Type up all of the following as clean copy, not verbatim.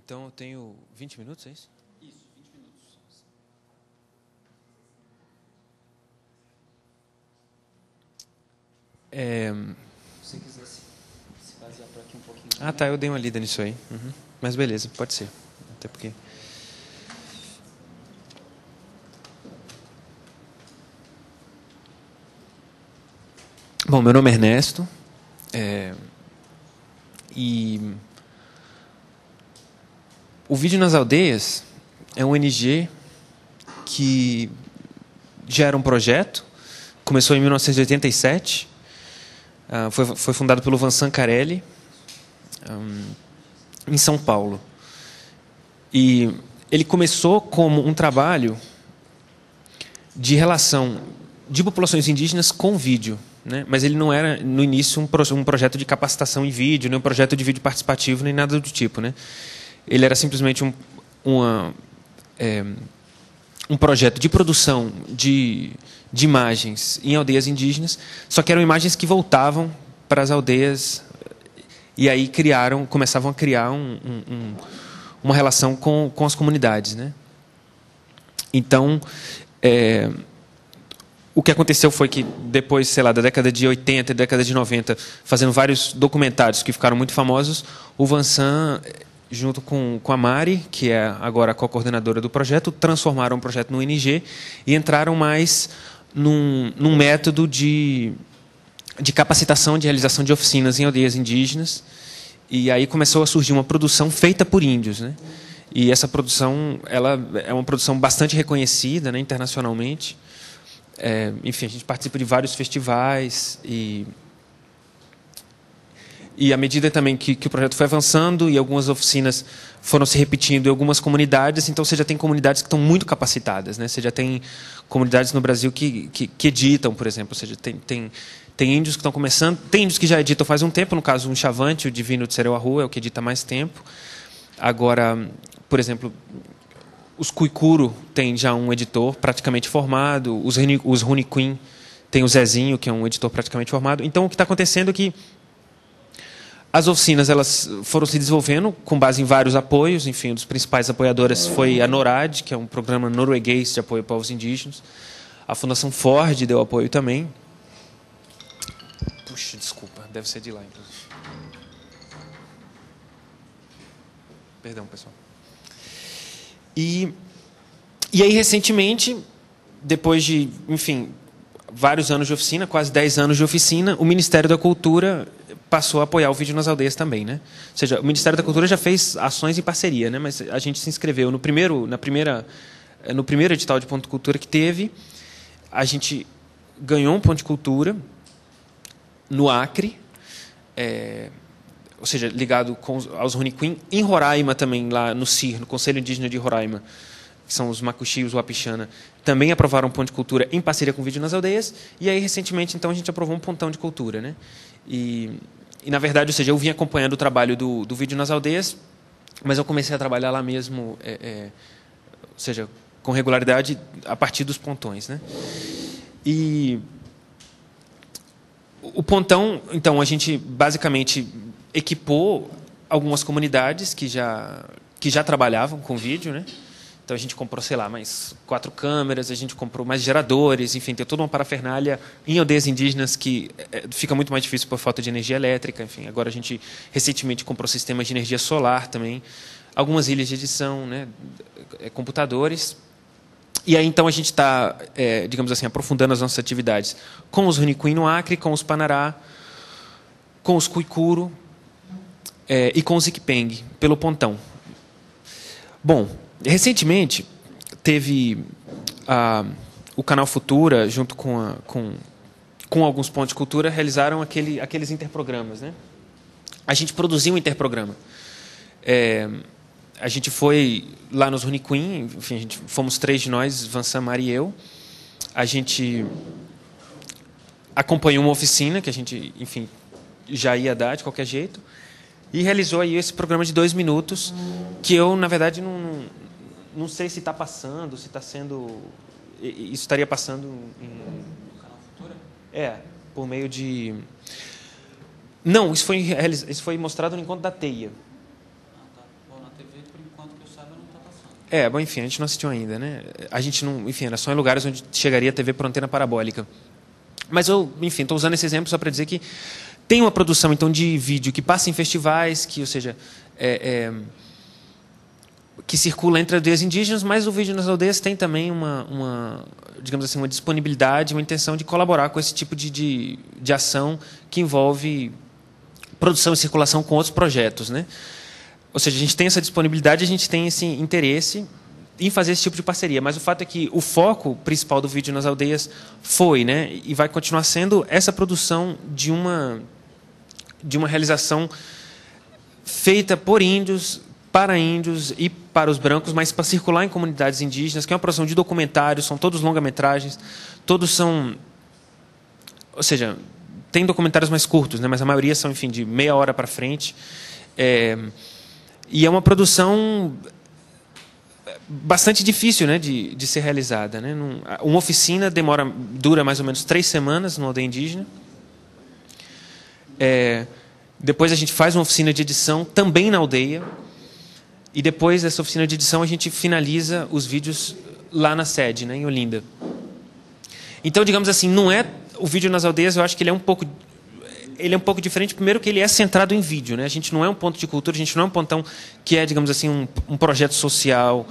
Então eu tenho 20 minutos, é isso? Isso, 20 minutos. Se você quiser se basear por aqui um pouquinho. Ah, tá, eu dei uma lida nisso aí. Mas beleza, pode ser. Até porque... Bom, meu nome é Ernesto. E o Vídeo nas Aldeias é um ONG que já era um projeto. Começou em 1987. Foi fundado pelo Vincent Carelli, em São Paulo. E ele começou como um trabalho de relação de populações indígenas com vídeo, né? Mas ele não era, no início, um projeto de capacitação em vídeo, nem um projeto de vídeo participativo, nem nada do tipo, né? Ele era simplesmente um projeto de produção de imagens em aldeias indígenas, só que eram imagens que voltavam para as aldeias e aí começavam a criar uma relação com as comunidades, né? Então, o que aconteceu foi que depois, sei lá, da década de 80 e década de 90, fazendo vários documentários que ficaram muito famosos, o Vincent, junto com a Mari, que é agora a co-coordenadora do projeto, transformaram o projeto no ONG e entraram mais num método de capacitação, de realização de oficinas em aldeias indígenas. E aí começou a surgir uma produção feita por índios, né? E essa produção, ela é uma produção bastante reconhecida, né, internacionalmente. Enfim, a gente participa de vários festivais e à medida também que o projeto foi avançando e algumas oficinas foram se repetindo em algumas comunidades, então você já tem comunidades que estão muito capacitadas, né? Você já tem comunidades no Brasil que editam, por exemplo, ou seja, tem índios que estão começando, tem índios que já editam faz um tempo, no caso, um Chavante, o Divino de Sereuahu, é o que edita há mais tempo. Agora, por exemplo, os Kuikuro têm já um editor praticamente formado, os Runiquim tem o Zezinho, que é um editor praticamente formado. Então, o que está acontecendo é que as oficinas elas foram se desenvolvendo com base em vários apoios. Enfim, um dos principais apoiadores foi a NORAD, que é um programa norueguês de apoio a povos indígenas. A Fundação Ford deu apoio também. Puxa, desculpa, deve ser de lá, inclusive. Perdão, pessoal. E aí, recentemente, depois de, enfim, vários anos de oficina, quase 10 anos de oficina, o Ministério da Cultura passou a apoiar o Vídeo nas Aldeias também, né? Ou seja, o Ministério da Cultura já fez ações em parceria, né? Mas a gente se inscreveu no primeiro edital de ponto de cultura que teve. A gente ganhou um ponto de cultura no Acre, ou seja, ligado aos Runiquim, em Roraima também, lá no CIR, no Conselho Indígena de Roraima, que são os Macuxi e os Wapixana, também aprovaram um ponto de cultura em parceria com o Vídeo nas Aldeias, e aí, recentemente, então, a gente aprovou um pontão de cultura, né? E na verdade, ou seja, eu vim acompanhando o trabalho do Vídeo nas Aldeias, mas eu comecei a trabalhar lá mesmo, ou seja, com regularidade a partir dos pontões, né? E o pontão, então, a gente basicamente equipou algumas comunidades que já trabalhavam com vídeo, né? Então a gente comprou, sei lá, mais 4 câmeras, a gente comprou mais geradores, enfim, tem toda uma parafernália em aldeias indígenas que fica muito mais difícil por falta de energia elétrica, enfim. Agora a gente recentemente comprou sistemas de energia solar também, algumas ilhas de edição, né, computadores. E aí então a gente está, digamos assim, aprofundando as nossas atividades com os Runiquim no Acre, com os Panará, com os Kuikuro e com os Ikipeng, pelo Pontão. Bom, recentemente teve o Canal Futura, junto com alguns pontos de cultura, realizaram aqueles interprogramas, né? A gente produziu um interprograma. A gente foi lá nos Runiquim, enfim, fomos 3 de nós, Vincent, Mari e eu. A gente acompanhou uma oficina que a gente, enfim, já ia dar de qualquer jeito, e realizou aí esse programa de 2 minutos, que eu, na verdade, não sei se está passando, se está sendo... Isso estaria passando No Canal Futura? Por meio de... Não, isso foi mostrado no Encontro da Teia. Ah, tá. Bom, na TV, por Bom, enfim, a gente não assistiu ainda, né? A gente não, enfim, era só em lugares onde chegaria a TV por antena parabólica. Mas eu, enfim, estou usando esse exemplo só para dizer que tem uma produção, então, de vídeo que passa em festivais, que, ou seja, que circula entre aldeias indígenas, mas o Vídeo nas Aldeias tem também digamos assim, uma disponibilidade, uma intenção de colaborar com esse tipo de ação que envolve produção e circulação com outros projetos, né? Ou seja, a gente tem essa disponibilidade, a gente tem esse interesse em fazer esse tipo de parceria. Mas o fato é que o foco principal do Vídeo nas Aldeias foi, né, e vai continuar sendo essa produção de uma realização feita por índios, para índios e para os brancos, mas para circular em comunidades indígenas, que é uma produção de documentários, são todos longa-metragens, todos são... Ou seja, tem documentários mais curtos, né, mas a maioria são, enfim, de meia hora para frente. E é uma produção bastante difícil, né, de ser realizada, né? Uma oficina dura mais ou menos 3 semanas numa aldeia indígena. Depois a gente faz uma oficina de edição também na aldeia. E depois dessa oficina de edição a gente finaliza os vídeos lá na sede, né, em Olinda. Então, digamos assim, não é o Vídeo nas Aldeias, eu acho que ele é um pouco diferente, primeiro que ele é centrado em vídeo, né? A gente não é um ponto de cultura, a gente não é um pontão que é, digamos assim, um projeto social.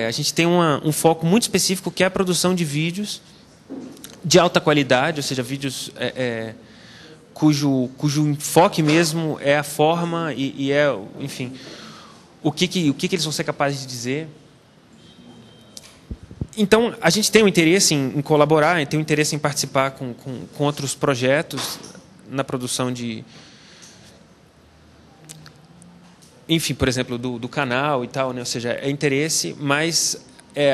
A gente tem um foco muito específico, que é a produção de vídeos de alta qualidade, ou seja, vídeos cujo enfoque mesmo é a forma e enfim, o que eles vão ser capazes de dizer. Então, a gente tem um interesse em colaborar, tem um interesse em participar com outros projetos na produção de... Enfim, por exemplo, do canal e tal, né? Ou seja, é interesse, mas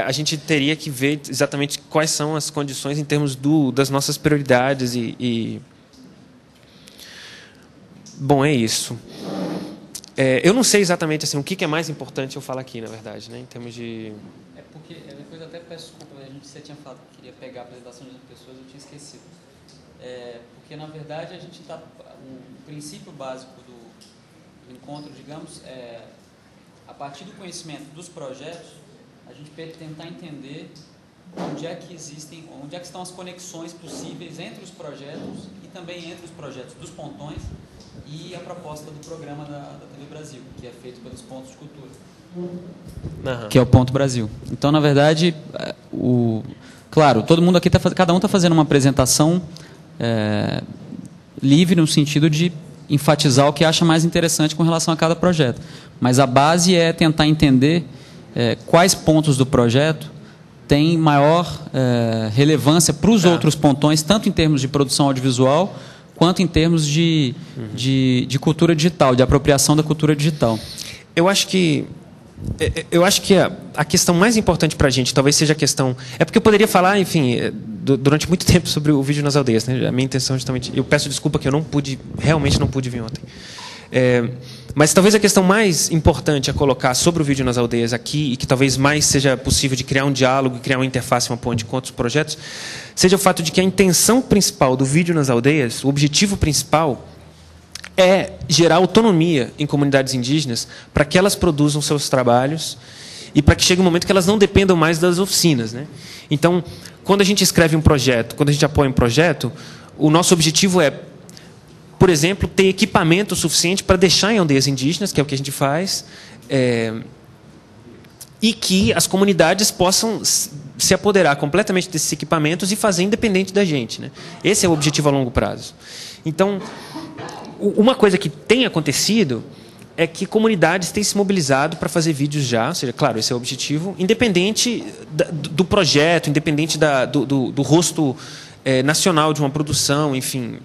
a gente teria que ver exatamente quais são as condições em termos das nossas prioridades Bom, é isso. Eu não sei exatamente assim, o que é mais importante eu falar aqui, na verdade, né? Em termos de... Porque depois eu até peço desculpa, você tinha falado que queria pegar a apresentação de outras pessoas, eu tinha esquecido. Porque, na verdade, a gente está... O princípio básico do encontro, digamos, a partir do conhecimento dos projetos, a gente tentar entender onde é que estão as conexões possíveis entre os projetos e também entre os projetos dos pontões e a proposta do programa da TV Brasil, que é feito pelos pontos de cultura. Uhum. Que é o Ponto Brasil. Então, na verdade, claro, todo mundo aqui cada um está fazendo uma apresentação livre no sentido de enfatizar o que acha mais interessante com relação a cada projeto. Mas a base é tentar entender quais pontos do projeto têm maior relevância para os outros pontões, tanto em termos de produção audiovisual quanto em termos de cultura digital, de apropriação da cultura digital. Eu acho que a questão mais importante para a gente talvez seja a questão... porque eu poderia falar, enfim, durante muito tempo sobre o Vídeo nas Aldeias, né? A minha intenção justamente... Eu peço desculpa que eu realmente não pude vir ontem. Mas talvez a questão mais importante a colocar sobre o Vídeo nas Aldeias aqui, e que talvez mais seja possível de criar um diálogo, criar uma interface, uma ponte com outros projetos, seja o fato de que a intenção principal do Vídeo nas Aldeias, o objetivo principal, é gerar autonomia em comunidades indígenas para que elas produzam seus trabalhos e para que chegue um momento que elas não dependam mais das oficinas, né? Então, quando a gente escreve um projeto, quando a gente apoia um projeto, o nosso objetivo é, por exemplo, ter equipamento suficiente para deixar em aldeias indígenas, que é o que a gente faz, e que as comunidades possam se apoderar completamente desses equipamentos e fazer independente da gente, né? Esse é o objetivo a longo prazo. Então, uma coisa que tem acontecido é que comunidades têm se mobilizado para fazer vídeos já, ou seja, claro, esse é o objetivo, independente do projeto, independente do rosto nacional de uma produção, enfim,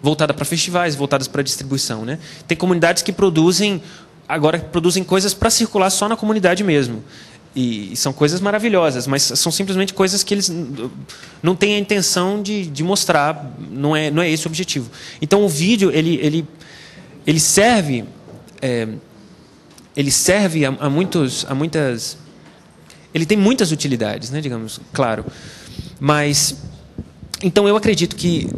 voltada para festivais, voltadas para distribuição, né? Tem comunidades que produzem coisas para circular só na comunidade mesmo. E são coisas maravilhosas, mas são simplesmente coisas que eles não têm a intenção de mostrar, não é esse o objetivo. Então, o vídeo ele serve a muitas... Ele tem muitas utilidades, né, digamos, claro. Mas, então, eu acredito que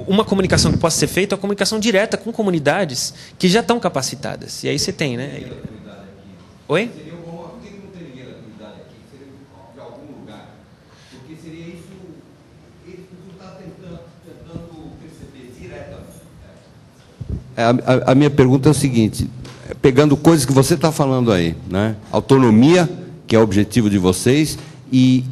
uma comunicação que possa ser feita é a comunicação direta com comunidades que já estão capacitadas. E aí você tem, né? Oi? Seria bom, por que não tem ninguém da comunidade aqui? Seria de algum lugar? Porque seria isso, eles precisam estar tentando perceber diretamente. A minha pergunta é o seguinte, pegando coisas que você está falando aí, né? Autonomia, que é o objetivo de vocês, e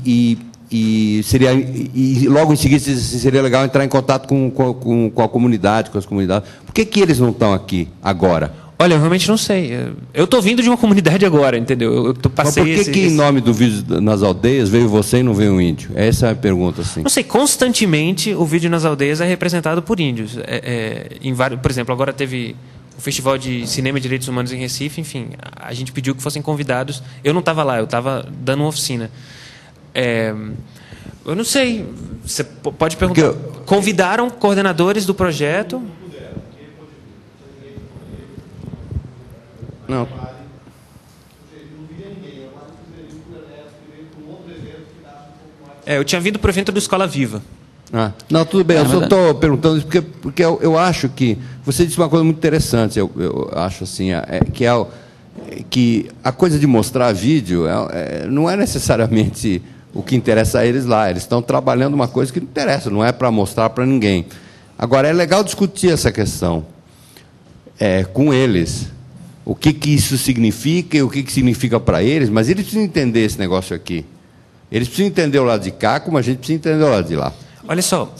logo em seguida seria legal entrar em contato com a comunidade, com as comunidades. Por que eles não estão aqui agora? Olha, eu realmente não sei. Eu estou vindo de uma comunidade agora, entendeu? Mas por que em nome do vídeo nas aldeias veio você e não veio um índio? Essa é a pergunta, assim. Não sei, constantemente o vídeo nas aldeias é representado por índios. Por exemplo, agora teve o Festival de Cinema e Direitos Humanos em Recife, enfim, a gente pediu que fossem convidados. Eu não estava lá, eu estava dando uma oficina. Eu não sei, você pode perguntar. Convidaram coordenadores do projeto? Não. Eu tinha vindo para o evento do Escola Viva. Não, tudo bem, eu só estou perguntando isso porque eu acho que... Você disse uma coisa muito interessante, eu acho assim, que a coisa de mostrar vídeo não é necessariamente o que interessa a eles lá. Eles estão trabalhando uma coisa que não interessa, não é para mostrar para ninguém. Agora, é legal discutir essa questão com eles. O que isso significa e o que significa para eles, mas eles precisam entender esse negócio aqui. Eles precisam entender o lado de cá, como a gente precisa entender o lado de lá. Olha só,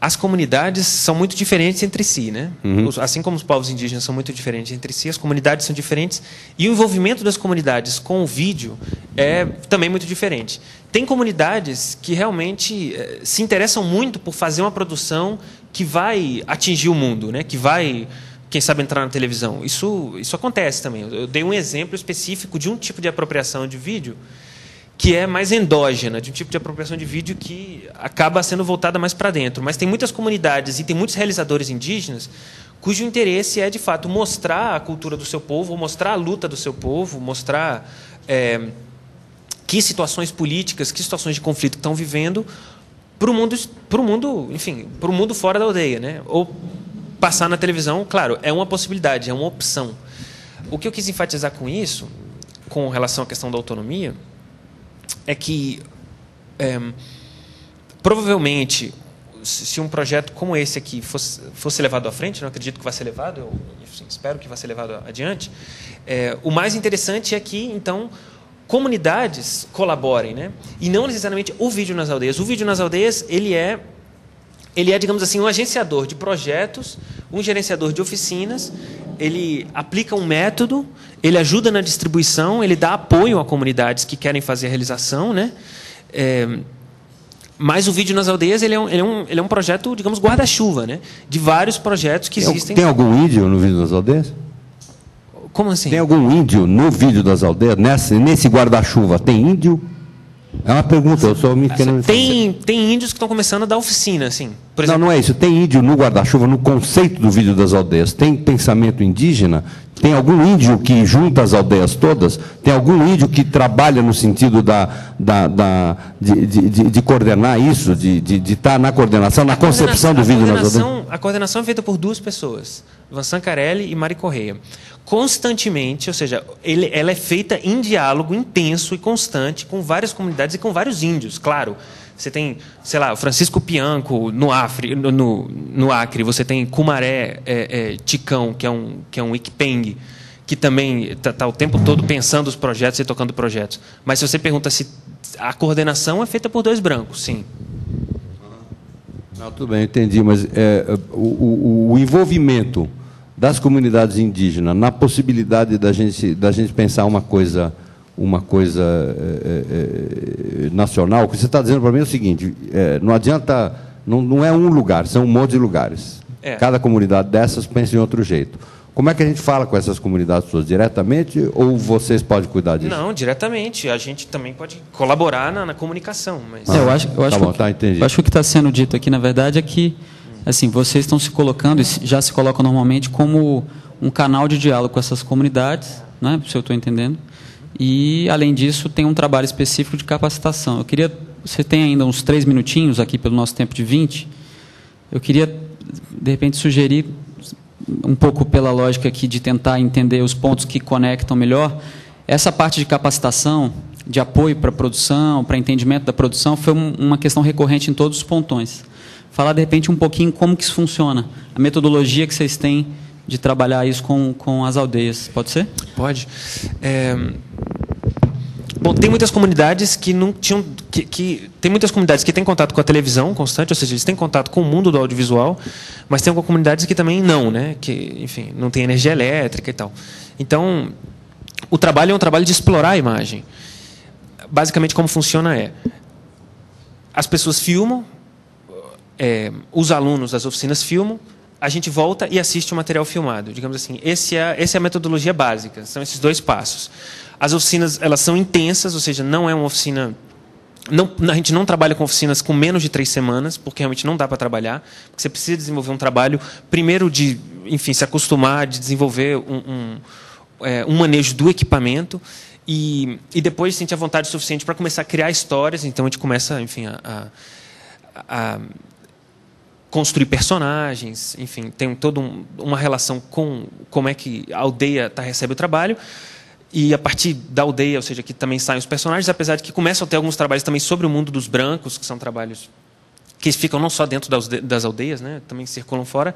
as comunidades são muito diferentes entre si, né? Uhum. Assim como os povos indígenas são muito diferentes entre si, as comunidades são diferentes e o envolvimento das comunidades com o vídeo é também muito diferente. Tem comunidades que realmente se interessam muito por fazer uma produção que vai atingir o mundo, né? Que vai, quem sabe, entrar na televisão. Isso acontece também. Eu dei um exemplo específico de um tipo de apropriação de vídeo que é mais endógena, de um tipo de apropriação de vídeo que acaba sendo voltada mais para dentro. Mas tem muitas comunidades e tem muitos realizadores indígenas cujo interesse é, de fato, mostrar a cultura do seu povo, mostrar a luta do seu povo, mostrar que situações políticas, que situações de conflito estão vivendo para o mundo, enfim, para o mundo fora da aldeia, né? Ou passar na televisão, claro, é uma possibilidade, é uma opção. O que eu quis enfatizar com isso, com relação à questão da autonomia, é que provavelmente, se um projeto como esse aqui fosse levado à frente, não acredito que vai ser levado, eu espero que vai ser levado adiante, o mais interessante é que, então, comunidades colaborem, né? E não necessariamente o vídeo nas aldeias. O vídeo nas aldeias, ele é, digamos assim, um agenciador de projetos, um gerenciador de oficinas, ele aplica um método, ele ajuda na distribuição, ele dá apoio a comunidades que querem fazer a realização, né? Mas o vídeo nas aldeias, ele é um projeto, digamos, guarda-chuva, né? De vários projetos que existem. Tem algum índio no vídeo das aldeias? Como assim? Tem algum índio no vídeo das aldeias? Nesse guarda-chuva, tem índio? É uma pergunta, eu só me querendo... Tem índios que estão começando a dar oficina, assim. Por exemplo, não é isso. Tem índio no guarda-chuva, no conceito do vídeo das aldeias. Tem pensamento indígena? Tem algum índio que junta as aldeias todas? Tem algum índio que trabalha no sentido de coordenar isso, de estar na coordenação, na concepção do vídeo nas aldeias? A coordenação é feita por duas pessoas, Vansan Carelli e Mari Correia. Constantemente, ou seja, ela é feita em diálogo intenso e constante com várias comunidades e com vários índios, claro. Você tem, sei lá, o Francisco Pianco no Acre, você tem Cumaré Ticão, que é um Ikpeng, que também está o tempo todo pensando os projetos e tocando projetos. Mas se você pergunta se a coordenação é feita por dois brancos, sim. Não, tudo bem, entendi, mas o envolvimento das comunidades indígenas na possibilidade da gente pensar uma coisa nacional, o que você está dizendo para mim é o seguinte, não adianta, não é um lugar, são um monte de lugares. Cada comunidade dessas pensa em outro jeito. Como é que a gente fala com essas comunidades todas? Diretamente ou vocês podem cuidar disso? Não, diretamente. A gente também pode colaborar na comunicação. Mas... eu acho que o que está sendo dito aqui, na verdade, é que assim, vocês estão se colocando, e já se colocam normalmente, como um canal de diálogo com essas comunidades, né, se eu estou entendendo. E, além disso, tem um trabalho específico de capacitação. Eu queria... Você tem ainda uns 3 minutinhos aqui, pelo nosso tempo de 20. Eu queria, de repente, sugerir um pouco pela lógica aqui de tentar entender os pontos que conectam melhor, essa parte de capacitação, de apoio para a produção, para entendimento da produção, foi uma questão recorrente em todos os pontões. Falar, de repente, um pouquinho como que isso funciona, a metodologia que vocês têm de trabalhar isso com as aldeias. Pode ser? Pode. Bom, tem muitas comunidades que não tinham... tem muitas comunidades que têm contato com a televisão constante, ou seja, eles têm contato com o mundo do audiovisual, mas tem algumas comunidades que também não, né? Que, enfim, não tem energia elétrica e tal. Então, o trabalho é um trabalho de explorar a imagem. Basicamente, como funciona as pessoas filmam, os alunos das oficinas filmam, a gente volta e assiste o material filmado. Digamos assim, essa é a metodologia básica, são esses 2 passos. As oficinas, elas são intensas, ou seja, não é uma oficina... a gente não trabalha com oficinas com menos de 3 semanas, porque realmente não dá para trabalhar. Porque você precisa desenvolver um trabalho, primeiro de, enfim, se acostumar, de desenvolver um manejo do equipamento, e depois sentir a vontade suficiente para começar a criar histórias. Então, a gente começa, enfim, a construir personagens, enfim, tem toda uma relação com como é que a aldeia recebe o trabalho, e a partir da aldeia, ou seja, que também saem os personagens, apesar de que começam a ter alguns trabalhos também sobre o mundo dos brancos, que são trabalhos que ficam não só dentro das aldeias, né, também circulam fora.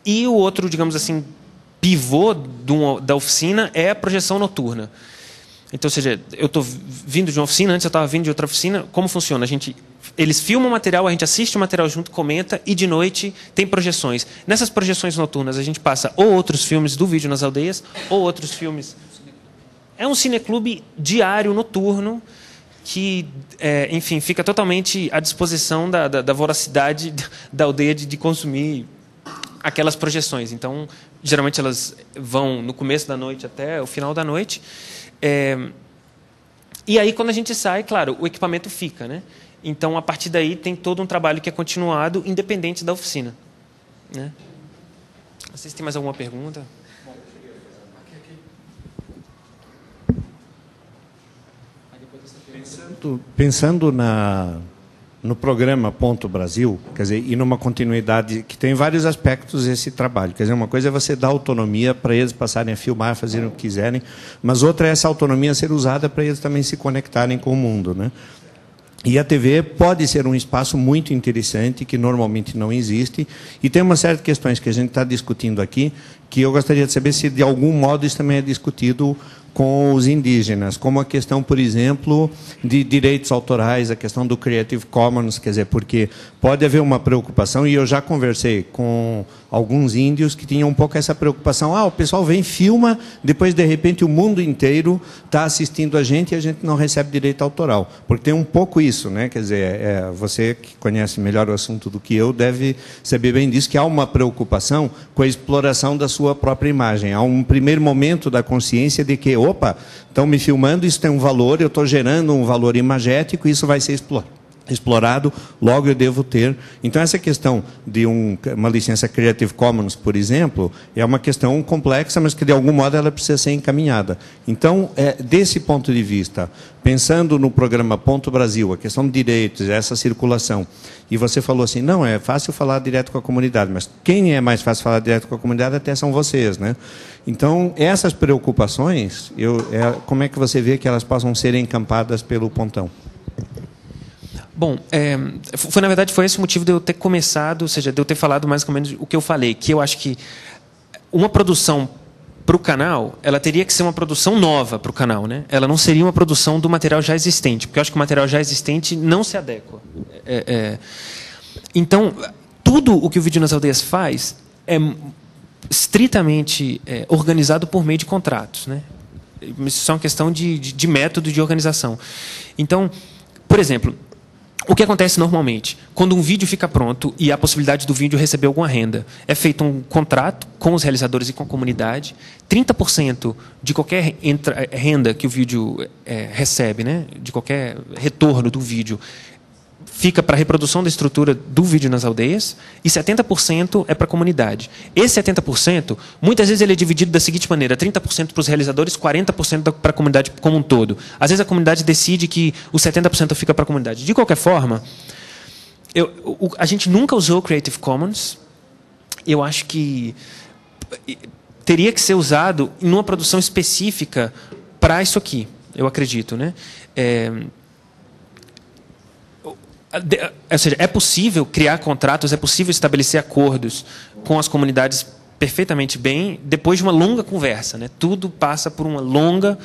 E o outro, digamos assim, pivô da oficina é a projeção noturna. Então, ou seja, eu estou vindo de uma oficina, antes eu estava vindo de outra oficina. Como funciona? Eles filmam o material, a gente assiste o material junto, comenta, e de noite tem projeções. Nessas projeções noturnas, a gente passa ou outros filmes do Vídeo nas Aldeias, ou outros filmes... É um cineclube diário, noturno, que, enfim, fica totalmente à disposição da voracidade da aldeia de consumir aquelas projeções. Então, geralmente elas vão no começo da noite até o final da noite. E aí, quando a gente sai, claro, o equipamento fica, né? Então, a partir daí, tem todo um trabalho que é continuado, independente da oficina, né? Vocês têm mais alguma pergunta? Pensando no programa Ponto Brasil, quer dizer, e numa continuidade que tem vários aspectos esse trabalho. Quer dizer, uma coisa é você dar autonomia para eles passarem a filmar, fazerem o que quiserem, mas outra é essa autonomia ser usada para eles também se conectarem com o mundo, né? E a TV pode ser um espaço muito interessante, que normalmente não existe, e tem uma série de questões que a gente está discutindo aqui, que eu gostaria de saber se, de algum modo, isso também é discutido com os indígenas, como a questão, por exemplo, de direitos autorais, a questão do Creative Commons, quer dizer, porque pode haver uma preocupação, e eu já conversei com alguns índios que tinham um pouco essa preocupação. O pessoal vem, filma, depois, de repente, o mundo inteiro está assistindo a gente e a gente não recebe direito autoral. Porque tem um pouco isso, né? Quer dizer, você que conhece melhor o assunto do que eu, deve saber bem disso, que há uma preocupação com a exploração da sua própria imagem. Há um primeiro momento da consciência de que, estão me filmando, isso tem um valor, eu estou gerando um valor imagético, isso vai ser explorado, logo eu devo ter. Então, essa questão de uma licença Creative Commons, por exemplo, é uma questão complexa, mas que, de algum modo, ela precisa ser encaminhada. Então, desse ponto de vista, pensando no programa Ponto Brasil, a questão de direitos, essa circulação, e você falou assim, não, é fácil falar direto com a comunidade, mas quem é mais fácil falar direto com a comunidade até são vocês, né? Então, essas preocupações, como é que você vê que elas possam ser encampadas pelo Pontão? Bom, na verdade, foi esse o motivo de eu ter começado, ou seja, de eu ter falado mais ou menos o que eu falei, que eu acho que uma produção para o canal, ela teria que ser uma produção nova para o canal, né? Ela não seria uma produção do material já existente, porque eu acho que o material já existente não se adequa. Então, tudo o que o Vídeo nas Aldeias faz é estritamente organizado por meio de contratos, né? Isso é uma questão de método de organização. Então, por exemplo, o que acontece normalmente? Quando um vídeo fica pronto e há a possibilidade do vídeo receber alguma renda, é feito um contrato com os realizadores e com a comunidade. 30% de qualquer renda que o vídeo recebe, né, de qualquer retorno do vídeo, fica para a reprodução da estrutura do Vídeo nas Aldeias, e 70% é para a comunidade. Esse 70%, muitas vezes ele é dividido da seguinte maneira, 30% para os realizadores, 40% para a comunidade como um todo. Às vezes a comunidade decide que os 70% fica para a comunidade. De qualquer forma, a gente nunca usou o Creative Commons. Eu acho que teria que ser usado em uma produção específica para isso aqui, eu acredito, né? Ou seja, é possível criar contratos, é possível estabelecer acordos com as comunidades perfeitamente bem, depois de uma longa conversa, né? Tudo passa por uma longa,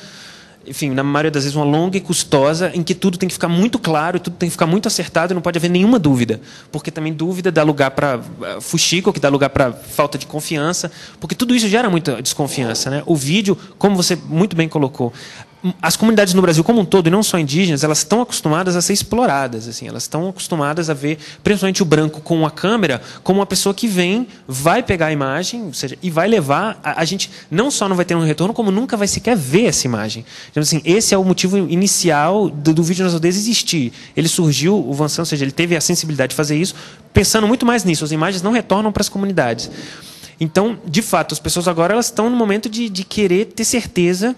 enfim, na maioria das vezes, uma longa e custosa, em que tudo tem que ficar muito claro, tudo tem que ficar muito acertado e não pode haver nenhuma dúvida. Porque também dúvida dá lugar para fuxico, que dá lugar para falta de confiança, porque tudo isso gera muita desconfiança, né? O vídeo, como você muito bem colocou, as comunidades no Brasil como um todo, e não só indígenas, elas estão acostumadas a ser exploradas, assim, elas estão acostumadas a ver, principalmente o branco com a câmera, como uma pessoa que vem, vai pegar a imagem, ou seja, e vai levar, a gente não só não vai ter um retorno, como nunca vai sequer ver essa imagem. Então, assim, esse é o motivo inicial do Vídeo nas Aldeias existir. Ele surgiu, o Vansan, ou seja, ele teve a sensibilidade de fazer isso, pensando muito mais nisso, as imagens não retornam para as comunidades. Então, de fato, as pessoas agora elas estão no momento de querer ter certeza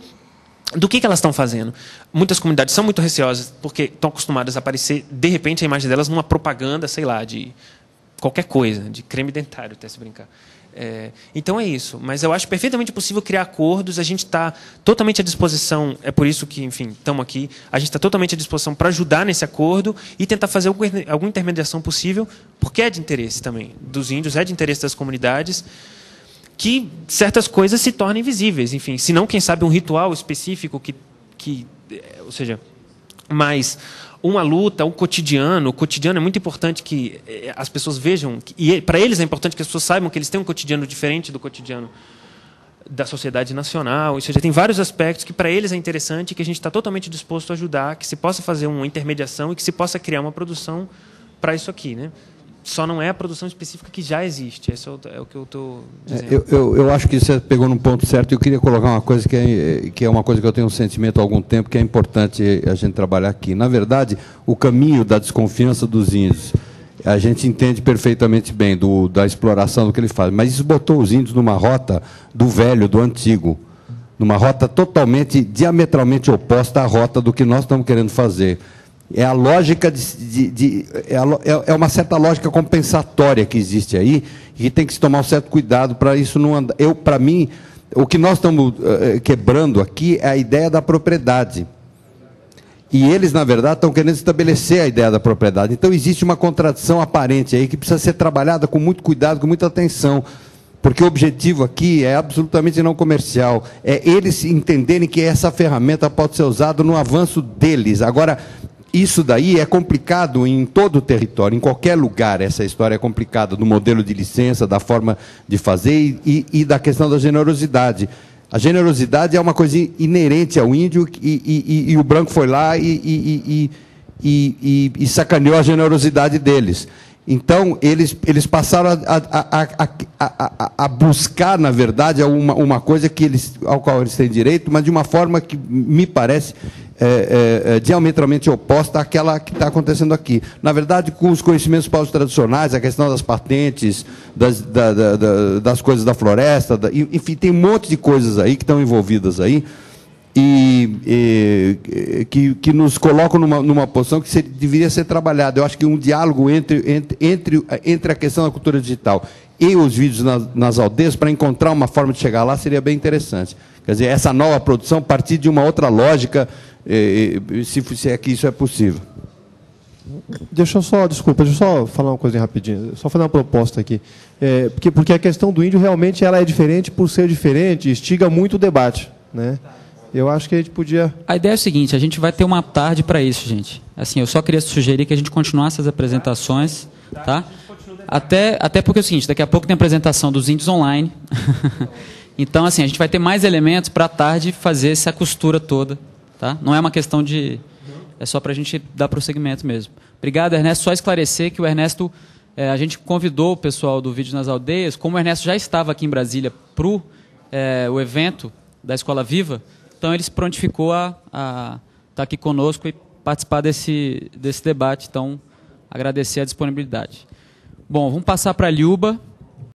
do que elas estão fazendo. Muitas comunidades são muito receosas porque estão acostumadas a aparecer, de repente, a imagem delas numa propaganda, sei lá, de qualquer coisa, de creme dentário, até se brincar. Então é isso. Mas eu acho perfeitamente possível criar acordos, a gente está totalmente à disposição, é por isso que, enfim, estamos aqui, a gente está totalmente à disposição para ajudar nesse acordo e tentar fazer alguma intermediação possível, porque é de interesse também dos índios, é de interesse das comunidades, que certas coisas se tornem visíveis, enfim, se não, quem sabe, um ritual específico ou seja, mais uma luta, o cotidiano é muito importante que as pessoas vejam, e para eles é importante que as pessoas saibam que eles têm um cotidiano diferente do cotidiano da sociedade nacional, ou seja, tem vários aspectos que para eles é interessante e que a gente está totalmente disposto a ajudar, que se possa fazer uma intermediação e que se possa criar uma produção para isso aqui, né? Só não é a produção específica que já existe. Isso é o que eu estou dizendo. Eu acho que você pegou num ponto certo. Eu queria colocar uma coisa que é uma coisa que eu tenho um sentimento há algum tempo, que é importante a gente trabalhar aqui. Na verdade, o caminho da desconfiança dos índios, a gente entende perfeitamente bem da exploração do que ele faz, mas isso botou os índios numa rota do velho, do antigo, numa rota totalmente, diametralmente oposta à rota do que nós estamos querendo fazer. É a lógica é uma certa lógica compensatória que existe aí e que tem que se tomar um certo cuidado para isso não andar. Para mim, o que nós estamos quebrando aqui é a ideia da propriedade. E eles, na verdade, estão querendo estabelecer a ideia da propriedade. Então, existe uma contradição aparente aí que precisa ser trabalhada com muito cuidado, com muita atenção. Porque o objetivo aqui é absolutamente não comercial. É eles entenderem que essa ferramenta pode ser usada no avanço deles. Agora, isso daí é complicado em todo o território, em qualquer lugar. Essa história é complicada, do modelo de licença, da forma de fazer e da questão da generosidade. A generosidade é uma coisa inerente ao índio e o branco foi lá e sacaneou a generosidade deles. Então, eles passaram a buscar, na verdade, uma coisa ao qual eles têm direito, mas de uma forma que me parece diametralmente oposta àquela que está acontecendo aqui. Na verdade, com os conhecimentos tradicionais, a questão das patentes, das coisas da floresta, enfim, tem um monte de coisas aí que estão envolvidas aí, que nos colocam numa posição que deveria ser trabalhada. Eu acho que um diálogo entre a questão da cultura digital e os vídeos nas aldeias, para encontrar uma forma de chegar lá, seria bem interessante. Quer dizer, essa nova produção partir de uma outra lógica, se é que isso é possível. Deixa eu só falar uma coisa rapidinho, só fazer uma proposta aqui. Porque a questão do índio realmente ela é diferente por ser diferente, instiga muito o debate, né? Eu acho que a gente podia... A ideia é o seguinte, a gente vai ter uma tarde para isso, gente. Assim, eu só queria sugerir que a gente continuasse as apresentações, tá? Até porque é o seguinte, daqui a pouco tem a apresentação dos índios online. Então, assim, a gente vai ter mais elementos para a tarde fazer essa costura toda, tá? Não é uma questão de... É só para a gente dar prosseguimento mesmo. Obrigado, Ernesto. Só esclarecer que o Ernesto... a gente convidou o pessoal do Vídeo nas Aldeias, como o Ernesto já estava aqui em Brasília para o evento da Escola Viva, então ele se prontificou a estar aqui conosco e participar desse debate. Então, agradecer a disponibilidade. Bom, vamos passar para a Liuba.